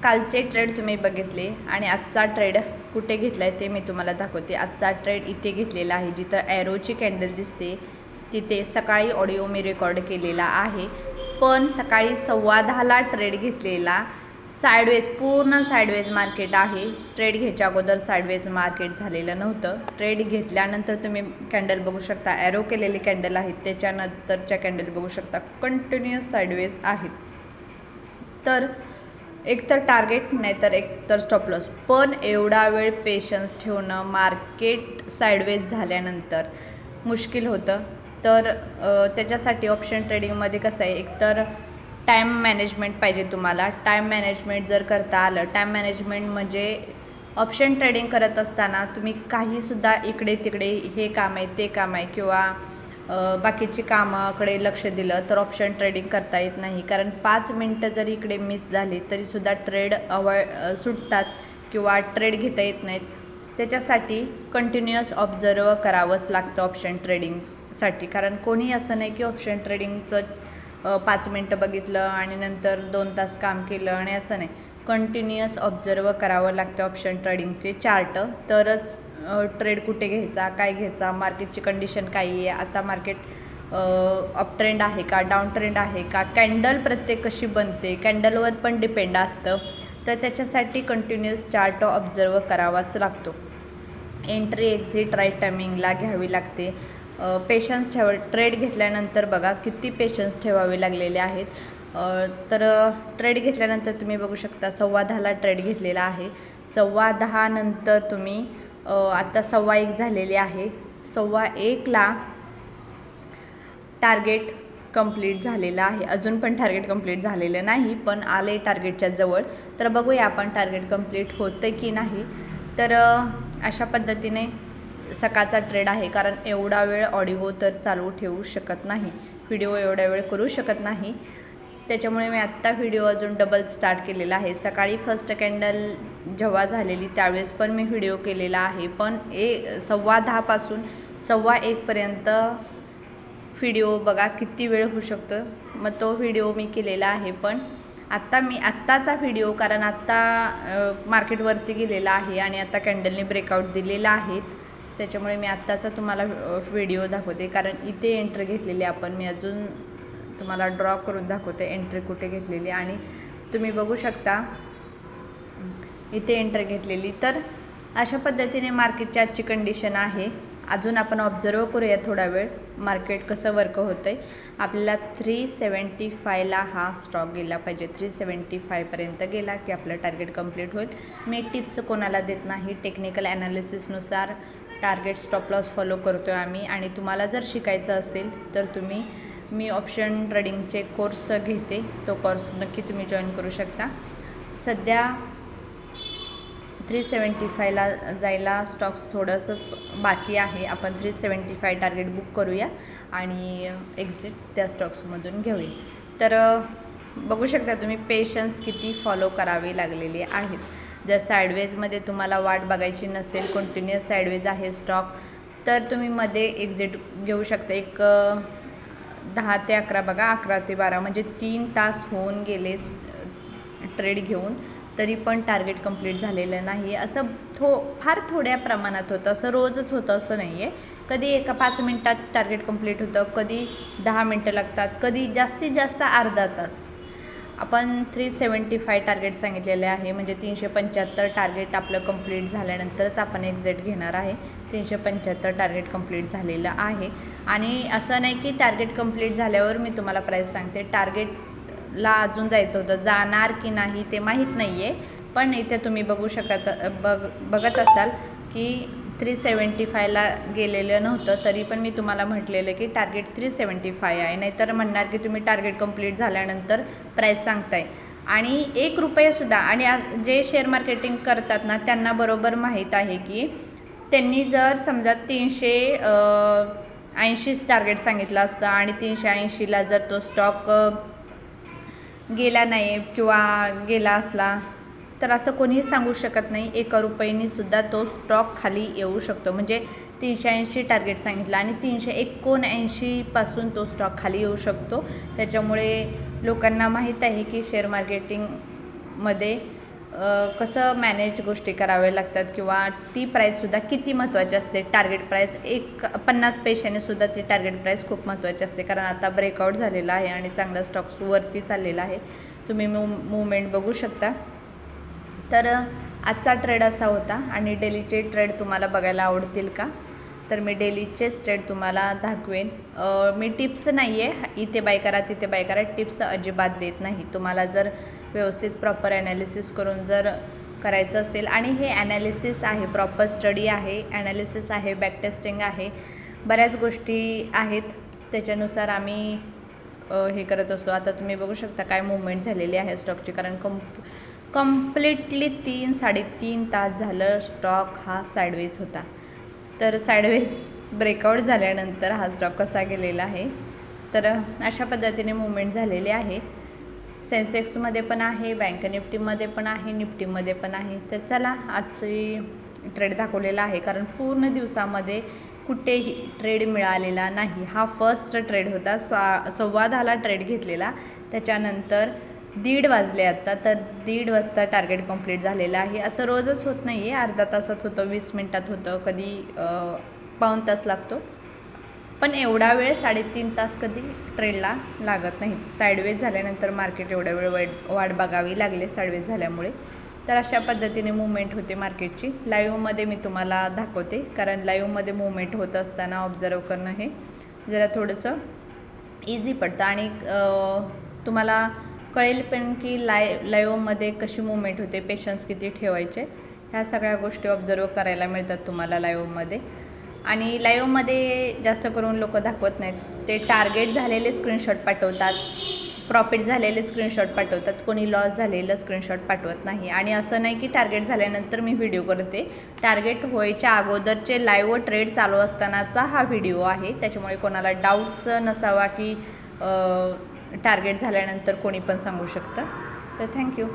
कालचे ट्रेड तुम्ही बघितले आणि आजचा ट्रेड कुठे घेतला आहे ते मी तुम्हाला दाखवते. आजचा ट्रेड इथे घेतलेला आहे, जिथं ॲरोची कॅन्डल दिसते तिथे सकाळी ऑडिओ मी रेकॉर्ड केलेला आहे. पण सकाळी 10:15ला ट्रेड घेतलेला. साईडवेज, पूर्ण साईडवेज मार्केट आहे. ट्रेड घ्यायच्या अगोदर साईडवेज मार्केट झालेलं नव्हतं. ट्रेड घेतल्यानंतर तुम्ही कॅन्डल बघू शकता, ॲरो केलेली कॅन्डल आहेत, त्याच्यानंतरच्या कॅन्डल बघू शकता कंटिन्युअस साईडवेज आहेत. तर एक तर टार्गेट नाही तर एक तर स्टॉप लॉस. पण एवढा वेळ पेशन्स ठेवणं मार्केट साईडवेज झाल्यानंतर मुश्किल होतं. तर त्याच्यासाठी ऑप्शन ट्रेडिंगमध्ये कसं आहे, एक तर टाईम मॅनेजमेंट पाहिजे तुम्हाला. टाईम मॅनेजमेंट जर करता आलं, टाईम मॅनेजमेंट म्हणजे ऑप्शन ट्रेडिंग करत असताना तुम्ही काहीसुद्धा इकडे तिकडे हे काम आहे ते काम आहे किंवा बाकीची कामाकडे लक्ष दिलं तर ऑप्शन ट्रेडिंग करता येत नाही. कारण 5 मिनटं जरी इकडे मिस झाली तरीसुद्धा ट्रेड सुटतात किंवा ट्रेड घेता येत नाहीत. त्याच्यासाठी कंटिन्युअस ऑब्झर्व करावंच लागतं ऑप्शन ट्रेडिंगसाठी. कारण कोणी असं नाही की ऑप्शन ट्रेडिंगचं 5 मिनटं बघितलं आणि नंतर 2 तास काम केलं आणि असं नाही. कंटिन्युअस ऑब्झर्व करावं लागतं ऑप्शन ट्रेडिंगचे चार्ट, तरच ट्रेड कुठे घ्यायचा, काय घ्यायचा, मार्केटची कंडिशन काय आहे, आता मार्केट अप ट्रेंड आहे का, डाऊन ट्रेंड आहे का, कॅन्डल प्रत्येक कशी बनते, कॅन्डलवर पण डिपेंड असतं. तर त्याच्यासाठी कंटिन्युअस चार्ट ऑब्झर्व करावाच लागतो. एंट्री एक्झिट राईट टायमिंगला घ्यावी लागते. पेशन्स ट्रेड घेतल्यानंतर बघा किती पेशन्स ठेवावे लागलेले आहेत. तर ट्रेड घेतल्यानंतर तुम्ही बघू शकता 10:15ला ट्रेड घेतलेला आहे. 10:15 नंतर तुम्ही आत्ता 1:15 झालेले आहे. 1:15ला टार्गेट कंप्लीट झालेलं आहे. अजून पण टार्गेट कंप्लीट झालेलं नाही, पण आले टार्गेटच्या जवळ. तर बघूया आपण टार्गेट कंप्लीट होतं की नाही. तर अशा पद्धतीने सकाळचा ट्रेड आहे. कारण एवढा वेळ ऑडिओ तर चालू ठेवू शकत नाही, व्हिडिओ एवढा वेळ करू शकत नाही. त्याच्यामुळे मी आत्ता व्हिडिओ अजून डबल स्टार्ट केलेला आहे. सकाळी फर्स्ट कॅन्डल जेव्हा झालेली त्यावेळेस पण मी व्हिडिओ केलेला आहे, पण 10:15 पासून 1:15 पर्यंत व्हिडिओ बघा किती वेळ होऊ शकतो. मग तो व्हिडिओ मी केलेला आहे. पण आत्ताचा व्हिडिओ, कारण आत्ता मार्केटवरती गेलेला आहे आणि आता कॅन्डलने ब्रेकआउट दिलेला आहे, त्याच्यामुळे मी आत्ताचा तुम्हाला व्हिडिओ दाखवते. कारण इथे एंट्री घेतलेली आपण, मी अजून तुम्हाला ड्रॉ करून दाखवते एंट्री कुठे घेतलेली. आणि तुम्ही बघू शकता इथे एंट्री घेतलेली. तर अशा पद्धतीने मार्केटची आजची कंडिशन आहे. अजून आपण ऑब्झर्व करूया थोडा वेळ मार्केट कसं वर्क होतं आहे. आपल्याला 375ला हा स्टॉक गेला पाहिजे. 375 पर्यंत गेला की आपलं टार्गेट कंप्लीट होईल. मी टिप्स कोणाला देत नाही, टेक्निकल ॲनालिसिसनुसार टार्गेट स्टॉप लॉस फॉलो करतो आहे आम्ही. आणि तुम्हाला जर शिकायचं असेल तर मी ऑप्शन ट्रेडिंगचे कोर्स घेते, तो कोर्स नक्की तुम्ही जॉईन करू शकता. सध्या 375ला जायला स्टॉक्स थोडंसंच बाकी आहे. आपण 375 टार्गेट बुक करूया आणि एक्झिट त्या स्टॉक्समधून घेऊया. तर बघू शकता तुम्ही पेशन्स किती फॉलो करावे लागलेले आहेत. जर साईडवेजमध्ये तुम्हाला वाट बघायची नसेल, कंटिन्युअस साईडवेज आहे स्टॉक, तर तुम्ही मध्ये एक्झिट घेऊ शकता. एक 10 ते 11 बघा, 11 ते 12 म्हणजे 3 तास होऊन गेले ट्रेड घेऊन, तरी पण टार्गेट कंप्लीट झालेलं नाही. असं फार थोड्या प्रमाणात होतं, असं रोजच होतं असं नाही आहे. कधी एका 5 मिनटात टार्गेट कंप्लीट होतं, कधी 10 मिनटं लागतात, कधी जास्तीत जास्त अर्धा तास. आपण 375 टार्गेट सांगितलेले आहे, म्हणजे 375 टार्गेट आपलं कंप्लीट झाल्यानंतरच आपण एक्झिट घेणार आहे. 375 टार्गेट कंप्लीट झालेलं आहे. आणि असं नाही की टार्गेट कंप्लीट झाल्यावर मी तुम्हाला प्राईस सांगते. टार्गेटला अजून जायचं होतं, जाणार की नाही ते माहीत नाही आहे. पण इथे तुम्ही बघत असाल की 375ला गेलेलं नव्हतं, तरी पण मी तुम्हाला म्हटलेलं की टार्गेट 375 आहे. नाहीतर म्हणणार की तुम्ही टार्गेट कंप्लीट झाल्यानंतर प्राईस सांगताय. आणि ₹1सुद्धा, आणि जे शेअर मार्केटिंग करतात ना त्यांना बरोबर माहीत आहे की त्यांनी जर समजा 380 टार्गेट सांगितलं असतं आणि 380ला जर तो स्टॉक गेला नाही किंवा गेला असला तर असं कोणीही सांगू शकत नाही. ₹1 सुद्धा तो स्टॉक खाली येऊ शकतो. म्हणजे 380 टार्गेट सांगितलं आणि 379 पासून तो स्टॉक खाली येऊ शकतो. त्याच्यामुळे लोकांना माहीत आहे की शेअर मार्केटिंगमध्ये कसं मॅनेज गोष्टी कराव्या लागतात किंवा ती प्राईससुद्धा किती महत्त्वाची असते. टार्गेट प्राईस 50 पैशाने सुद्धा ती टार्गेट प्राईस खूप महत्त्वाची असते, कारण आता ब्रेकआउट झालेला आहे आणि चांगला स्टॉक्स वरती चाललेला आहे. तुम्ही मूवमेंट बघू शकता. तर आजचा ट्रेड असा होता. आणि डेलीचे ट्रेड तुम्हाला बघायला आवडतील का? तर मी डेलीचेच ट्रेड तुम्हाला दाखवेन. मी टिप्स नाही आहे, इथे बाय करा तिथे बाय करा, टिप्स अजिबात देत नाही. तुम्हाला जर व्यवस्थित प्रॉपर ॲनालिसिस करून जर करायचं असेल, आणि हे ॲनालिसिस आहे, प्रॉपर स्टडी आहे, ॲनालिसिस आहे, बॅक टेस्टिंग आहे, बऱ्याच गोष्टी आहेत, त्याच्यानुसार आम्ही हे करत असतो. आता तुम्ही बघू शकता काय मूवमेंट झालेली आहे स्टॉकची, कारण कम्प्लिटली 3-3.5 तास झालं स्टॉक हा साईडवेज होता. तर साईडवेज ब्रेकआउट झाल्यानंतर हा स्टॉक कसा गेलेला आहे. तर अशा पद्धतीने मूवमेंट झालेली आहे. सेन्सेक्समध्ये पण आहे, बँक निफ्टीमध्ये पण आहे, निफ्टीमध्ये पण आहे. तर चला आजची ट्रेड दाखवलेला आहे, कारण पूर्ण दिवसामध्ये कुठेही ट्रेड मिळालेला नाही. हा फर्स्ट ट्रेड होता. 10:15ला ट्रेड घेतलेला, त्याच्यानंतर 1:30 वाजले आत्ता, तर 1:30 वाजता टार्गेट कंप्लीट झालेलं आहे. असं रोजच होत नाही आहे, अर्धा तासात होतं, 20 मिनटात होतं, कधी पाऊण तास लागतो, पण एवढा वेळ 3.5 तास कधी ट्रेडला लागत नाही. साईडवेज झाल्यानंतर मार्केट एवढा वेळ वाट बघावी लागले साईडवेज झाल्यामुळे. तर अशा पद्धतीने मूवमेंट होते मार्केटची. लाईव्हमध्ये मी तुम्हाला दाखवते, कारण लाईव्हमध्ये मूवमेंट होत असताना ऑब्झर्व करणं हे जरा थोडंसं इझी पडतं, आणि तुम्हाला कळेल पण की लाईव्हमध्ये कशी मूवमेंट होते, पेशन्स किती ठेवायचे, ह्या सगळ्या गोष्टी ऑब्झर्व करायला मिळतात तुम्हाला लाईव्हमध्ये. आणि लाईव्हमध्ये जास्त करून लोक दाखवत नाहीत, ते टार्गेट झालेले स्क्रीनशॉट पाठवतात, प्रॉफिट झालेले स्क्रीनशॉट पाठवतात, कोणी लॉस झालेलं स्क्रीनशॉट पाठवत नाही. आणि असं नाही की टार्गेट झाल्यानंतर मी व्हिडिओ करते, टार्गेट व्हायच्या अगोदरचे लाईव्ह ट्रेड चालू असतानाचा हा व्हिडिओ आहे. त्याच्यामुळे कोणाला डाऊट्स नसावा की टार्गेट झाल्यानंतर कोणी पण सांगू शकतं. तर थँक्यू.